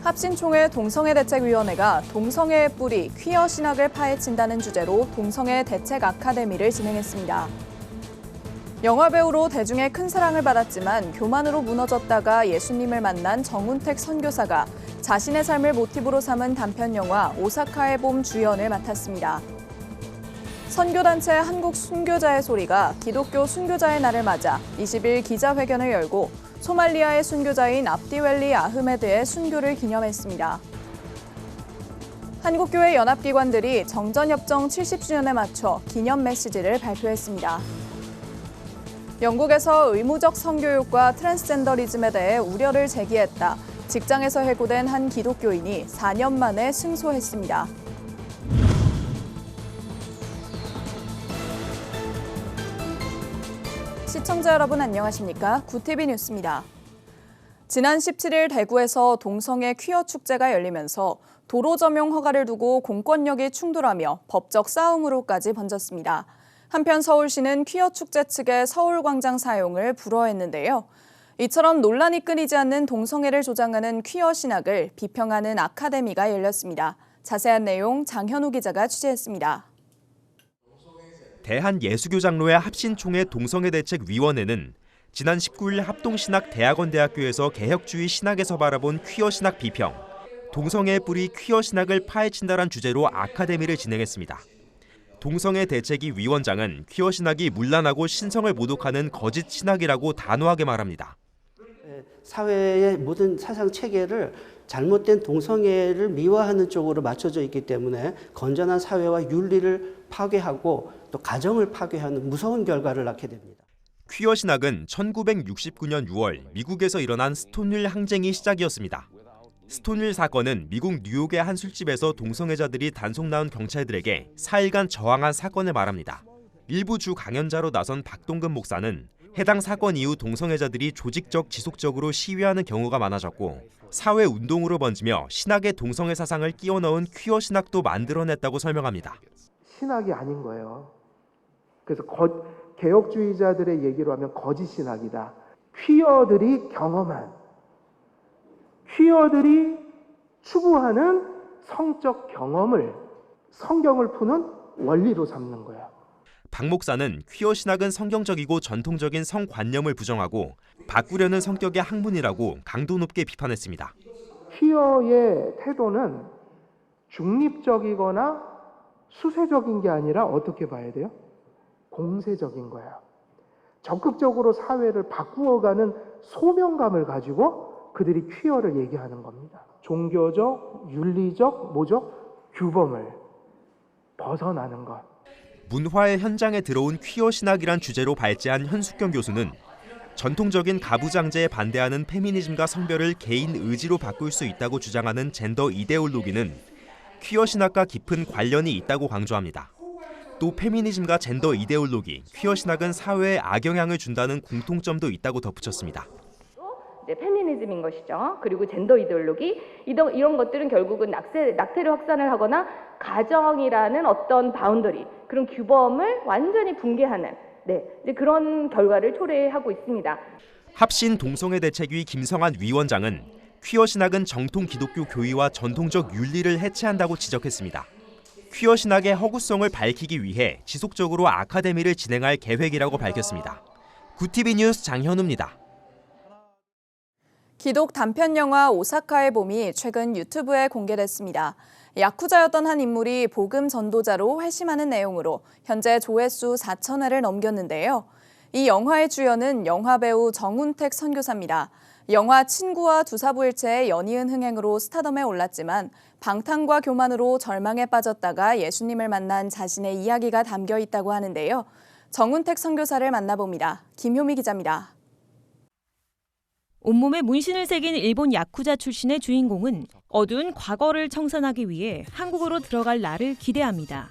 합신총회 동성애대책위원회가 동성애의 뿌리, 퀴어 신학을 파헤친다는 주제로 동성애 대책 아카데미를 진행했습니다. 영화배우로 대중의 큰 사랑을 받았지만 교만으로 무너졌다가 예수님을 만난 정운택 선교사가 자신의 삶을 모티브로 삼은 단편 영화 오사카의 봄 주연을 맡았습니다. 선교단체 한국 순교자의 소리가 기독교 순교자의 날을 맞아 20일 기자회견을 열고 소말리아의 순교자인 압디웰리 아흐메드의 순교를 기념했습니다. 한국교회 연합기관들이 정전협정 70주년에 맞춰 기념 메시지를 발표했습니다. 영국에서 의무적 성교육과 트랜스젠더리즘에 대해 우려를 제기했다. 직장에서 해고된 한 기독교인이 4년 만에 승소했습니다. 시청자 여러분 안녕하십니까? 구티비 뉴스입니다. 지난 17일 대구에서 동성애 퀴어 축제가 열리면서 도로 점용 허가를 두고 공권력이 충돌하며 법적 싸움으로까지 번졌습니다. 한편 서울시는 퀴어 축제 측의 서울광장 사용을 불허했는데요. 이처럼 논란이 끊이지 않는 동성애를 조장하는 퀴어 신학을 비평하는 아카데미가 열렸습니다. 자세한 내용 장현우 기자가 취재했습니다. 대한예수교장로회 합신총회 동성애대책위원회는 지난 19일 합동신학대학원대학교에서 개혁주의 신학에서 바라본 퀴어 신학 비평, 동성애의 뿌리 퀴어 신학을 파헤친다란 주제로 아카데미를 진행했습니다. 동성애 대책위 위원장은 퀴어 신학이 문란하고 신성을 모독하는 거짓 신학이라고 단호하게 말합니다. 사회의 모든 사상 체계를 잘못된 동성애를 미화하는 쪽으로 맞춰져 있기 때문에 건전한 사회와 윤리를 파괴하고 또 가정을 파괴하는 무서운 결과를 낳게 됩니다. 퀴어 신학은 1969년 6월 미국에서 일어난 스톤힐 항쟁이 시작이었습니다. 스톤힐 사건은 미국 뉴욕의 한 술집에서 동성애자들이 단속 나온 경찰들에게 4일간 저항한 사건을 말합니다. 일부 주 강연자로 나선 박동근 목사는 해당 사건 이후 동성애자들이 조직적, 지속적으로 시위하는 경우가 많아졌고 사회 운동으로 번지며 신학의 동성애 사상을 끼워 넣은 퀴어 신학도 만들어냈다고 설명합니다. 신학이 아닌 거예요. 그래서 개혁주의자들의 얘기로 하면 거짓 신학이다. 퀴어들이 경험한, 퀴어들이 추구하는 성적 경험을 성경을 푸는 원리로 삼는 거야. 박 목사는 퀴어 신학은 성경적이고 전통적인 성관념을 부정하고 바꾸려는 성격의 학문이라고 강도 높게 비판했습니다. 퀴어의 태도는 중립적이거나 수세적인 게 아니라 어떻게 봐야 돼요? 공세적인 거야. 적극적으로 사회를 바꾸어가는 소명감을 가지고 그들이 퀴어를 얘기하는 겁니다. 종교적, 윤리적, 규범을 벗어나는 것. 문화의 현장에 들어온 퀴어 신학이란 주제로 발제한 현숙경 교수는 전통적인 가부장제에 반대하는 페미니즘과 성별을 개인 의지로 바꿀 수 있다고 주장하는 젠더 이데올로기는 퀴어 신학과 깊은 관련이 있다고 강조합니다. 또 페미니즘과 젠더 이데올로기, 퀴어 신학은 사회에 악영향을 준다는 공통점도 있다고 덧붙였습니다. 페미니즘인 것이죠. 그리고 젠더 이데올로기 이런 것들은 결국은 낙태를 확산을 하거나 가정이라는 어떤 바운더리 그런 규범을 완전히 붕괴하는 그런 결과를 초래하고 있습니다. 합신 동성애 대책위 김성한 위원장은 퀴어 신학은 정통 기독교 교의와 전통적 윤리를 해체한다고 지적했습니다. 퀴어 신학의 허구성을 밝히기 위해 지속적으로 아카데미를 진행할 계획이라고 밝혔습니다. 구티비 뉴스 장현우입니다. 기독 단편 영화 오사카의 봄이 최근 유튜브에 공개됐습니다. 야쿠자였던 한 인물이 복음 전도자로 회심하는 내용으로 현재 조회수 4,000회를 넘겼는데요. 이 영화의 주연은 영화배우 정운택 선교사입니다. 영화 친구와 두사부일체의 연이은 흥행으로 스타덤에 올랐지만 방탕과 교만으로 절망에 빠졌다가 예수님을 만난 자신의 이야기가 담겨 있다고 하는데요. 정운택 선교사를 만나봅니다. 김효미 기자입니다. 온몸에 문신을 새긴 일본 야쿠자 출신의 주인공은 어두운 과거를 청산하기 위해 한국으로 들어갈 날을 기대합니다.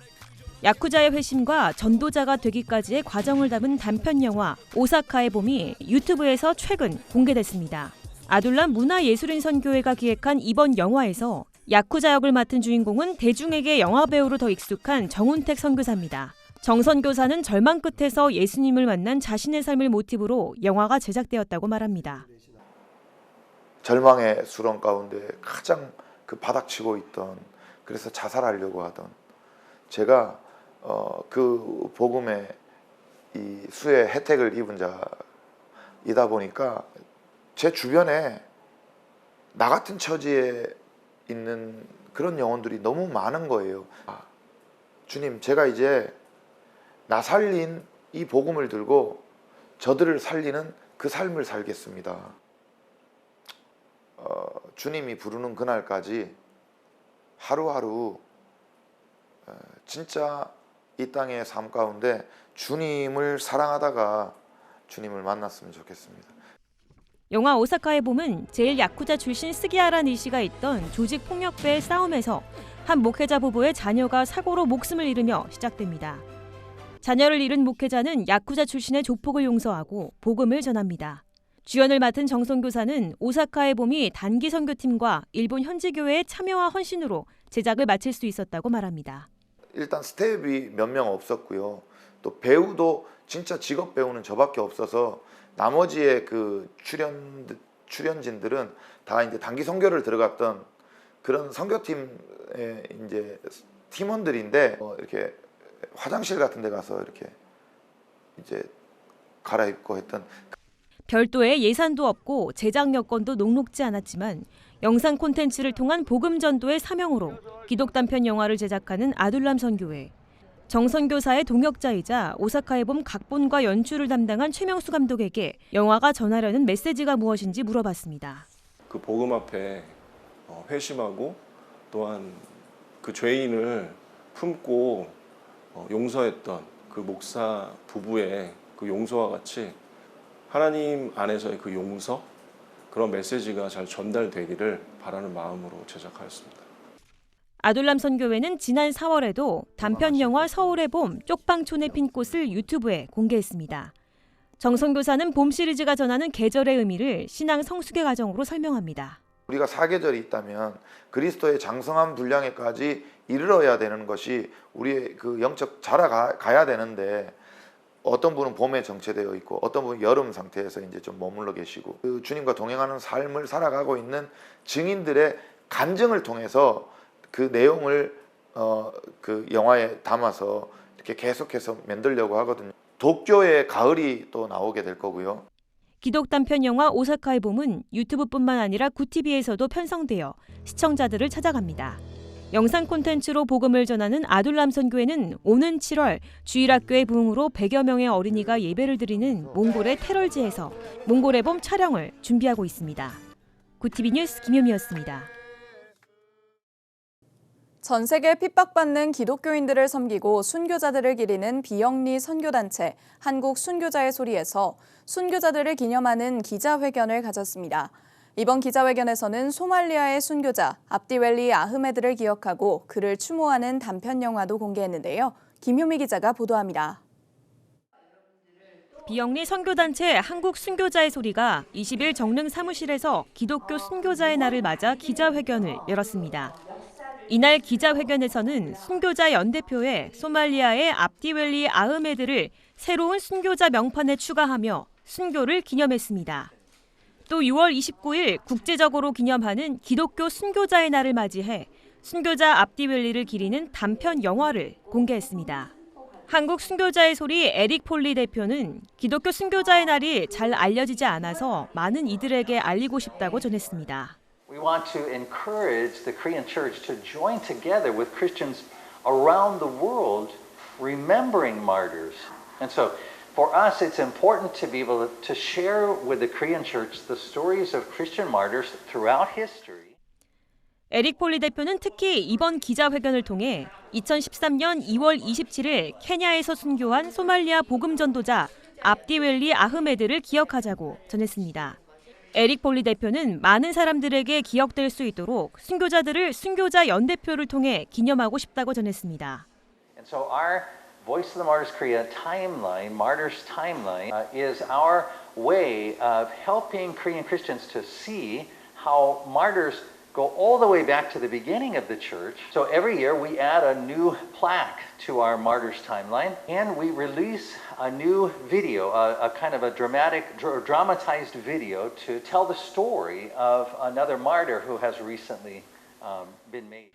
야쿠자의 회심과 전도자가 되기까지의 과정을 담은 단편 영화 오사카의 봄이 유튜브에서 최근 공개됐습니다. 아둘람 문화예술인 선교회가 기획한 이번 영화에서 야쿠자 역을 맡은 주인공은 대중에게 영화배우로 더 익숙한 정운택 선교사입니다. 정 선교사는 절망 끝에서 예수님을 만난 자신의 삶을 모티브로 영화가 제작되었다고 말합니다. 절망의 수렁 가운데 가장 그 바닥치고 있던, 그래서 자살하려고 하던 제가 그 복음의 이 수의 혜택을 입은 자이다 보니까 제 주변에 나 같은 처지에 있는 그런 영혼들이 너무 많은 거예요. 주님, 제가 이제 나 살린 이 복음을 들고 저들을 살리는 그 삶을 살겠습니다. 주님이 부르는 그날까지 하루하루 진짜 이 땅의 삶 가운데 주님을 사랑하다가 주님을 만났으면 좋겠습니다. 영화 오사카의 봄은 제일 야쿠자 출신 스기하라 니시가 있던 조직 폭력배의 싸움에서 한 목회자 부부의 자녀가 사고로 목숨을 잃으며 시작됩니다. 자녀를 잃은 목회자는 야쿠자 출신의 조폭을 용서하고 복음을 전합니다. 주연을 맡은 정성 교사는 오사카의 봄이 단기 선교팀과 일본 현지 교회의 참여와 헌신으로 제작을 마칠 수 있었다고 말합니다. 일단 스텝이 몇 명 없었고요. 또 배우도 진짜 직업 배우는 저밖에 없어서 나머지의 그 출연진들은 다 이제 단기 선교를 들어갔던 그런 선교팀의 이제 팀원들인데 이렇게 화장실 같은 데 가서 이렇게 이제 갈아입고 했던. 별도의 예산도 없고 제작 여건도 녹록지 않았지만 영상 콘텐츠를 통한 복음 전도의 사명으로 기독 단편 영화를 제작하는 아둘람 선교회. 정선교사의 동역자이자 오사카의 봄 각본과 연출을 담당한 최명수 감독에게 영화가 전하려는 메시지가 무엇인지 물어봤습니다. 그 복음 앞에 회심하고 또한 그 죄인을 품고 용서했던 그 목사 부부의 그 용서와 같이 하나님 안에서의 그 용서, 그런 메시지가 잘 전달되기를 바라는 마음으로 제작하였습니다. 아둘람 선교회는 지난 4월에도 단편 영화 서울의 봄 쪽방촌에 핀 꽃을 유튜브에 공개했습니다. 정선교사는 봄 시리즈가 전하는 계절의 의미를 신앙 성숙의 과정으로 설명합니다. 우리가 사계절이 있다면 그리스도의 장성한 분량에까지 이르러야 되는 것이 우리의 그 영적 자라가야 되는데, 어떤 분은 봄에 정체되어 있고 어떤 분은 여름 상태에서 이제 좀 머물러 계시고, 그 주님과 동행하는 삶을 살아가고 있는 증인들의 간증을 통해서 그 내용을 그 영화에 담아서 이렇게 계속해서 만들려고 하거든요. 도쿄의 가을이 또 나오게 될 거고요. 기독 단편 영화 오사카의 봄은 유튜브뿐만 아니라 구티비에서도 편성되어 시청자들을 찾아갑니다. 영상 콘텐츠로 복음을 전하는 아둘람 선교회는 오는 7월 주일학교의 부흥으로 100여 명의 어린이가 예배를 드리는 몽골의 테럴지에서 몽골의 봄 촬영을 준비하고 있습니다. 구티비 뉴스 김효미였습니다. 전 세계 핍박받는 기독교인들을 섬기고 순교자들을 기리는 비영리 선교단체 한국 순교자의 소리에서 순교자들을 기념하는 기자회견을 가졌습니다. 이번 기자회견에서는 소말리아의 순교자 압디웰리 아흐메드를 기억하고 그를 추모하는 단편 영화도 공개했는데요. 김효미 기자가 보도합니다. 비영리 선교단체 한국 순교자의 소리가 20일 정릉 사무실에서 기독교 순교자의 날을 맞아 기자회견을 열었습니다. 이날 기자회견에서는 순교자 연대표에 소말리아의 압디웰리 아흐메드를 새로운 순교자 명판에 추가하며 순교를 기념했습니다. 또 6월 29일 국제적으로 기념하는 기독교 순교자의 날을 맞이해 순교자 압디웰리를 기리는 단편 영화를 공개했습니다. 한국 순교자의 소리 에릭 폴리 대표는 기독교 순교자의 날이 잘 알려지지 않아서 많은 이들에게 알리고 싶다고 전했습니다. We want to encourage the Korean church to join together with Christians around the world remembering martyrs. And so for us it's important to be able to share with the Korean church the stories of Christian martyrs throughout history. 에릭 폴리 대표는 특히 이번 기자회견을 통해 2013년 2월 27일 케냐에서 순교한 소말리아 복음 전도자 압디웰리 아흐메드를 기억하자고 전했습니다. 에릭 폴리 대표는 많은 사람들에게 기억될 수 있도록 순교자들을 순교자 연대표를 통해 기념하고 싶다고 전했습니다. And so our Voice of the Martyrs Korea timeline, Martyrs timeline, is our way of helping Korean Christians to see how martyrs go all the way back to the beginning of the church. So every year we add a new plaque to our martyrs timeline, and we release a new video, a kind of a dramatized video to tell the story of another martyr who has recently been made.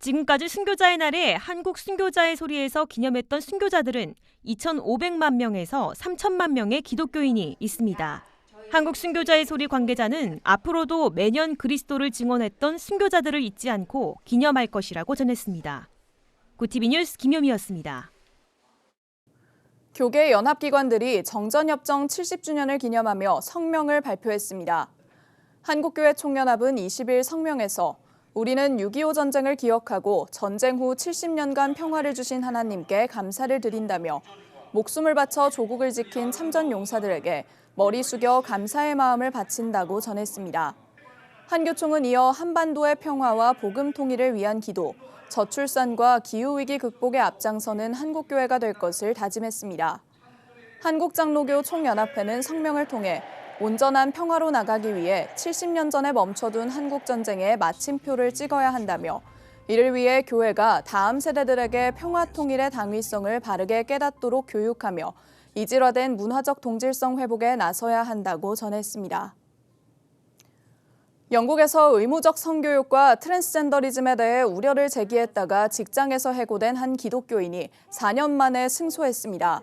지금까지 순교자의 날에 한국 순교자의 소리에서 기념했던 순교자들은 2,500만 명에서 3천만 명의 기독교인이 있습니다. 한국 순교자의 소리 관계자는 앞으로도 매년 그리스도를 증언했던 순교자들을 잊지 않고 기념할 것이라고 전했습니다. 구티비 뉴스 김효미였습니다. 교계 연합기관들이 정전협정 70주년을 기념하며 성명을 발표했습니다. 한국교회 총연합은 20일 성명에서 우리는 6.25 전쟁을 기억하고 전쟁 후 70년간 평화를 주신 하나님께 감사를 드린다며 목숨을 바쳐 조국을 지킨 참전 용사들에게 머리 숙여 감사의 마음을 바친다고 전했습니다. 한교총은 이어 한반도의 평화와 복음 통일을 위한 기도, 저출산과 기후위기 극복에 앞장서는 한국교회가 될 것을 다짐했습니다. 한국장로교 총연합회는 성명을 통해 온전한 평화로 나가기 위해 70년 전에 멈춰둔 한국전쟁에 마침표를 찍어야 한다며 이를 위해 교회가 다음 세대들에게 평화 통일의 당위성을 바르게 깨닫도록 교육하며 이질화된 문화적 동질성 회복에 나서야 한다고 전했습니다. 영국에서 의무적 성교육과 트랜스젠더리즘에 대해 우려를 제기했다가 직장에서 해고된 한 기독교인이 4년 만에 승소했습니다.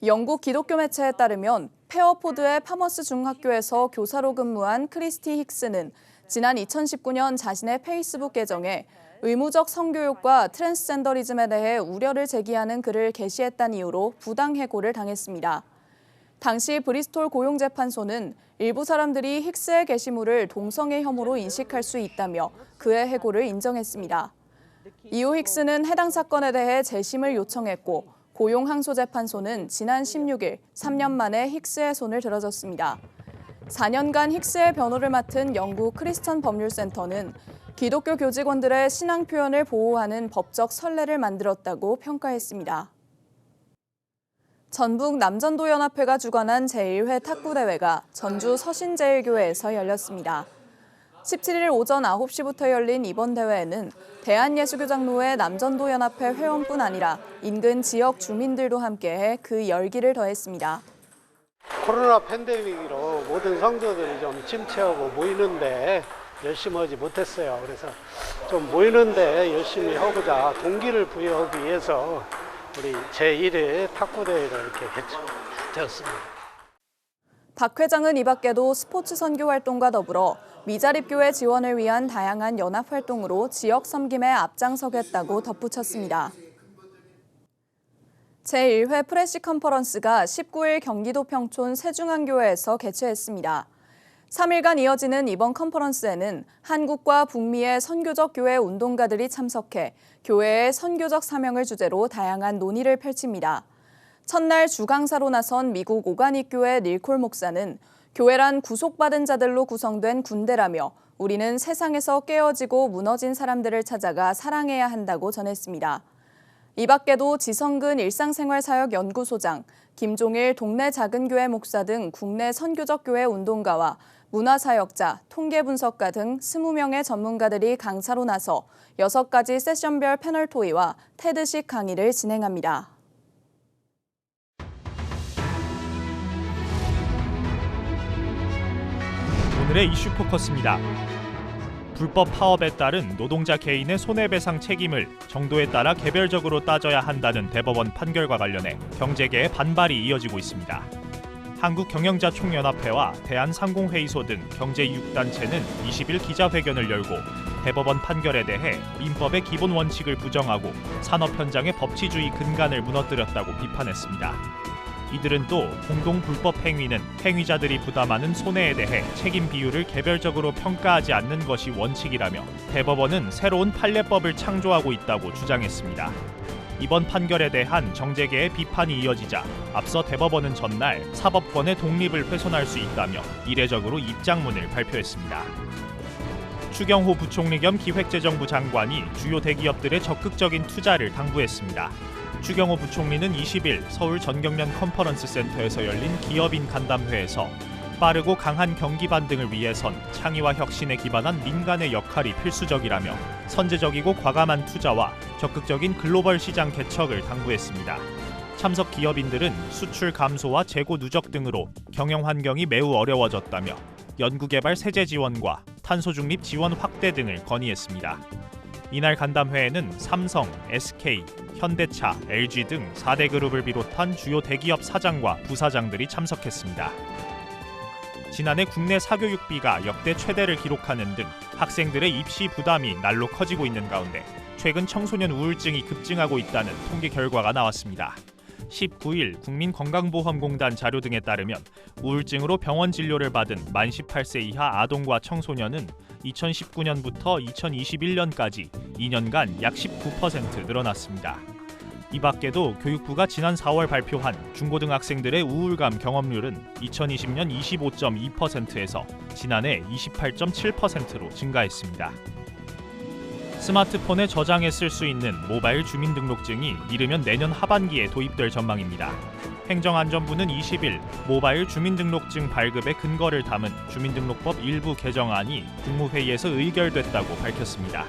영국 기독교 매체에 따르면 페어포드의 파머스 중학교에서 교사로 근무한 크리스티 힉스는 지난 2019년 자신의 페이스북 계정에 의무적 성교육과 트랜스젠더리즘에 대해 우려를 제기하는 글을 게시했다는 이유로 부당해고를 당했습니다. 당시 브리스톨 고용재판소는 일부 사람들이 힉스의 게시물을 동성애 혐오로 인식할 수 있다며 그의 해고를 인정했습니다. 이후 힉스는 해당 사건에 대해 재심을 요청했고 고용항소재판소는 지난 16일 3년 만에 힉스의 손을 들어줬습니다. 4년간 힉스의 변호를 맡은 영국 크리스천 법률센터는 기독교 교직원들의 신앙 표현을 보호하는 법적 선례를 만들었다고 평가했습니다. 전북 남전도연합회가 주관한 제1회 탁구대회가 전주 서신제일교회에서 열렸습니다. 17일 오전 9시부터 열린 이번 대회에는 대한예수교장로회 남전도연합회 회원뿐 아니라 인근 지역 주민들도 함께해 그 열기를 더했습니다. 코로나 팬데믹으로 모든 성도들이 좀 침체하고 모이는데 열심히 하지 못했어요. 그래서 좀 모이는데 열심히 하고자 동기를 부여하기 위해서 우리 제1회 탁구대회를 이렇게 개최되었습니다. 박 회장은 이 밖에도 스포츠 선교 활동과 더불어 미자립교회 지원을 위한 다양한 연합 활동으로 지역 섬김에 앞장서겠다고 덧붙였습니다. 제1회 프레시 컨퍼런스가 19일 경기도 평촌 세중앙교회에서 개최했습니다. 3일간 이어지는 이번 컨퍼런스에는 한국과 북미의 선교적 교회 운동가들이 참석해 교회의 선교적 사명을 주제로 다양한 논의를 펼칩니다. 첫날 주강사로 나선 미국 오가닉 교회 닐콜 목사는 교회란 구속받은 자들로 구성된 군대라며 우리는 세상에서 깨어지고 무너진 사람들을 찾아가 사랑해야 한다고 전했습니다. 이 밖에도 지성근 일상생활사역연구소장, 김종일 동네 작은교회 목사 등 국내 선교적 교회 운동가와 문화사역자, 통계분석가 등 20명의 전문가들이 강사로 나서 6가지 세션별 패널 토의와 테드식 강의를 진행합니다. 오늘의 이슈 포커스입니다. 불법 파업에 따른 노동자 개인의 손해배상 책임을 정도에 따라 개별적으로 따져야 한다는 대법원 판결과 관련해 경제계의 반발이 이어지고 있습니다. 한국경영자총연합회와 대한상공회의소 등 경제 6단체는 20일 기자회견을 열고 대법원 판결에 대해 민법의 기본 원칙을 부정하고 산업 현장의 법치주의 근간을 무너뜨렸다고 비판했습니다. 이들은 또 공동 불법 행위는 행위자들이 부담하는 손해에 대해 책임 비율을 개별적으로 평가하지 않는 것이 원칙이라며 대법원은 새로운 판례법을 창조하고 있다고 주장했습니다. 이번 판결에 대한 정재계의 비판이 이어지자 앞서 대법원은 전날 사법권의 독립을 훼손할 수 있다며 이례적으로 입장문을 발표했습니다. 추경호 부총리 겸 기획재정부 장관이 주요 대기업들의 적극적인 투자를 당부했습니다. 추경호 부총리는 20일 서울 전경련 컨퍼런스 센터에서 열린 기업인 간담회에서 빠르고 강한 경기 반등을 위해선 창의와 혁신에 기반한 민간의 역할이 필수적이라며 선제적이고 과감한 투자와 적극적인 글로벌 시장 개척을 당부했습니다. 참석 기업인들은 수출 감소와 재고 누적 등으로 경영 환경이 매우 어려워졌다며 연구개발 세제 지원과 탄소 중립 지원 확대 등을 건의했습니다. 이날 간담회에는 삼성, SK, 현대차, LG 등 4대 그룹을 비롯한 주요 대기업 사장과 부사장들이 참석했습니다. 지난해 국내 사교육비가 역대 최대를 기록하는 등 학생들의 입시 부담이 날로 커지고 있는 가운데 최근 청소년 우울증이 급증하고 있다는 통계 결과가 나왔습니다. 19일 국민건강보험공단 자료 등에 따르면 우울증으로 병원 진료를 받은 만 18세 이하 아동과 청소년은 2019년부터 2021년까지 2년간 약 19% 늘어났습니다. 이 밖에도 교육부가 지난 4월 발표한 중고등학생들의 우울감 경험률은 2020년 25.2%에서 지난해 28.7%로 증가했습니다. 스마트폰에 저장해 쓸 수 있는 모바일 주민등록증이 이르면 내년 하반기에 도입될 전망입니다. 행정안전부는 20일 모바일 주민등록증 발급의 근거를 담은 주민등록법 일부 개정안이 국무회의에서 의결됐다고 밝혔습니다.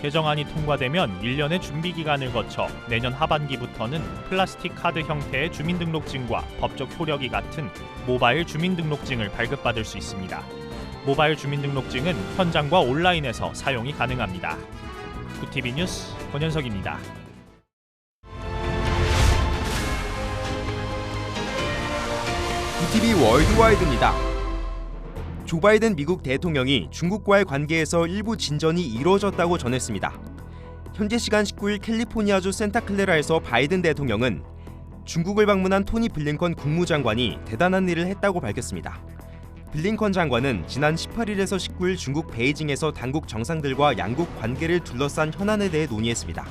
개정안이 통과되면 1년의 준비 기간을 거쳐 내년 하반기부터는 플라스틱 카드 형태의 주민등록증과 법적 효력이 같은 모바일 주민등록증을 발급받을 수 있습니다. 모바일 주민등록증은 현장과 온라인에서 사용이 가능합니다. 구TV 뉴스 권현석입니다. 구TV 월드와이드입니다. 조 바이든 미국 대통령이 중국과의 관계에서 일부 진전이 이루어졌다고 전했습니다. 현지 시간 19일 캘리포니아주 산타클레라에서 바이든 대통령은 중국을 방문한 토니 블링컨 국무장관이 대단한 일을 했다고 밝혔습니다. 블링컨 장관은 지난 18일에서 19일 중국 베이징에서 당국 정상들과 양국 관계를 둘러싼 현안에 대해 논의했습니다.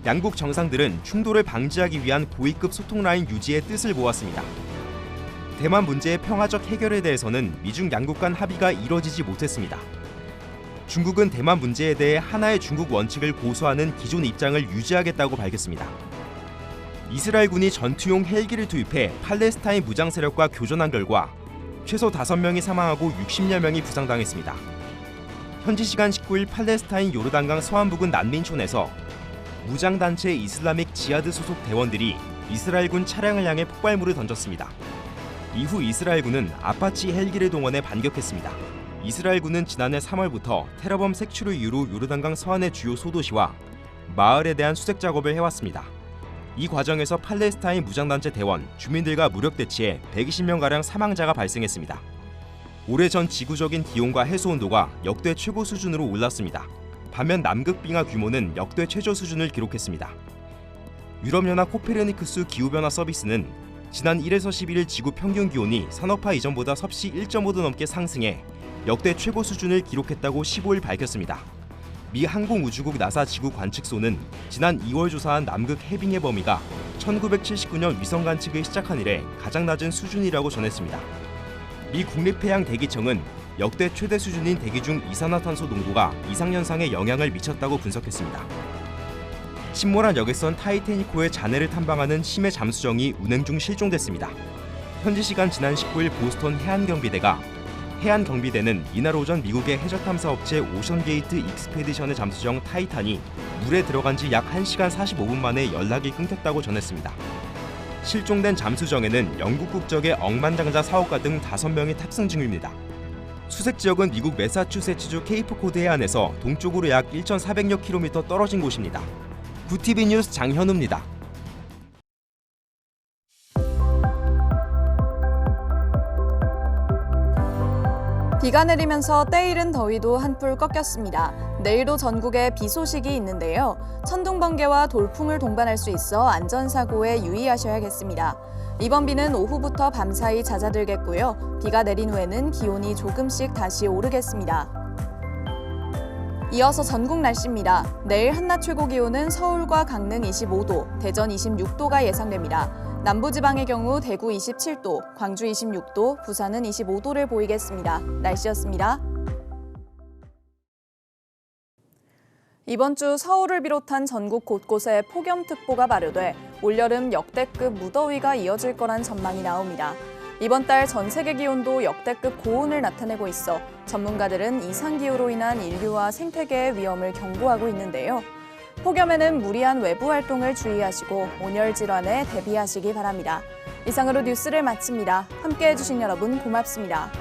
양국 정상들은 충돌을 방지하기 위한 고위급 소통 라인 유지의 뜻을 모았습니다. 대만 문제의 평화적 해결에 대해서는 미중 양국 간 합의가 이뤄지지 못했습니다. 중국은 대만 문제에 대해 하나의 중국 원칙을 고수하는 기존 입장을 유지하겠다고 밝혔습니다. 이스라엘군이 전투용 헬기를 투입해 팔레스타인 무장 세력과 교전한 결과 최소 5명이 사망하고 60여 명이 부상당했습니다. 현지 시간 19일 팔레스타인 요르단강 서안부근 난민촌에서 무장단체 이슬라믹 지하드 소속 대원들이 이스라엘군 차량을 향해 폭발물을 던졌습니다. 이후 이스라엘군은 아파치 헬기를 동원해 반격했습니다. 이스라엘군은 지난해 3월부터 테러범 색출을 이유로 요르단강 서안의 주요 소도시와 마을에 대한 수색 작업을 해왔습니다. 이 과정에서 팔레스타인 무장단체 대원, 주민들과 무력 대치해 120명가량 사망자가 발생했습니다. 오래전 지구적인 기온과 해수 온도가 역대 최고 수준으로 올랐습니다. 반면 남극 빙하 규모는 역대 최저 수준을 기록했습니다. 유럽연합 코페르니쿠스 기후변화 서비스는 지난 1에서 11일 지구 평균 기온이 산업화 이전보다 섭씨 1.5도 넘게 상승해 역대 최고 수준을 기록했다고 15일 밝혔습니다. 미 항공우주국 나사 지구 관측소는 지난 2월 조사한 남극 해빙의 범위가 1979년 위성 관측을 시작한 이래 가장 낮은 수준이라고 전했습니다. 미 국립해양대기청은 역대 최대 수준인 대기 중 이산화탄소 농도가 이상현상에 영향을 미쳤다고 분석했습니다. 침몰한 여객선 타이타닉호의 잔해를 탐방하는 심해 잠수정이 운행 중 실종됐습니다. 현지 시간 지난 19일 보스턴 해안경비대가 해안경비대는 이날 오전 미국의 해저탐사업체 오션게이트 익스페디션의 잠수정 타이탄이 물에 들어간 지 약 1시간 45분 만에 연락이 끊겼다고 전했습니다. 실종된 잠수정에는 영국 국적의 억만장자 사업가 등 5명이 탑승 중입니다. 수색 지역은 미국 매사추세츠주 케이프 코드 해안에서 동쪽으로 약 1,400여 킬로미터 떨어진 곳입니다. 구TV 뉴스 장현우입니다. 비가 내리면서 때이른 더위도 한풀 꺾였습니다. 내일도 전국에 비 소식이 있는데요. 천둥, 번개와 돌풍을 동반할 수 있어 안전사고에 유의하셔야겠습니다. 이번 비는 오후부터 밤사이 잦아들겠고요. 비가 내린 후에는 기온이 조금씩 다시 오르겠습니다. 이어서 전국 날씨입니다. 내일 한낮 최고 기온은 서울과 강릉 25도, 대전 26도가 예상됩니다. 남부지방의 경우 대구 27도, 광주 26도, 부산은 25도를 보이겠습니다. 날씨였습니다. 이번 주 서울을 비롯한 전국 곳곳에 폭염특보가 발효돼 올여름 역대급 무더위가 이어질 거란 전망이 나옵니다. 이번 달 전 세계 기온도 역대급 고온을 나타내고 있어 전문가들은 이상기후로 인한 인류와 생태계의 위험을 경고하고 있는데요. 폭염에는 무리한 외부 활동을 주의하시고 온열 질환에 대비하시기 바랍니다. 이상으로 뉴스를 마칩니다. 함께해 주신 여러분 고맙습니다.